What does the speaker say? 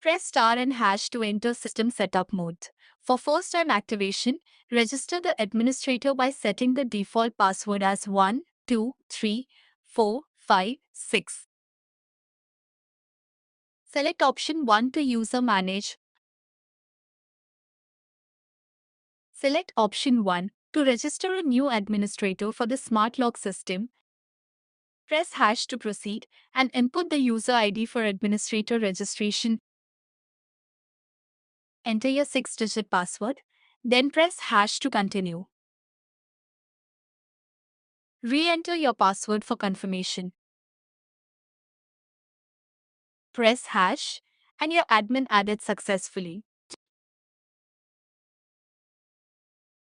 Press star and hash to enter system setup mode. For first-time activation, register the administrator by setting the default password as 1, 2, 3, 4, 5, 6. Select option 1 to user manage. Select option 1 to register a new administrator for the smart lock system. Press hash to proceed and input the user ID for administrator registration. Enter your 6-digit password, then press hash to continue. Re-enter your password for confirmation. Press hash and your admin added successfully.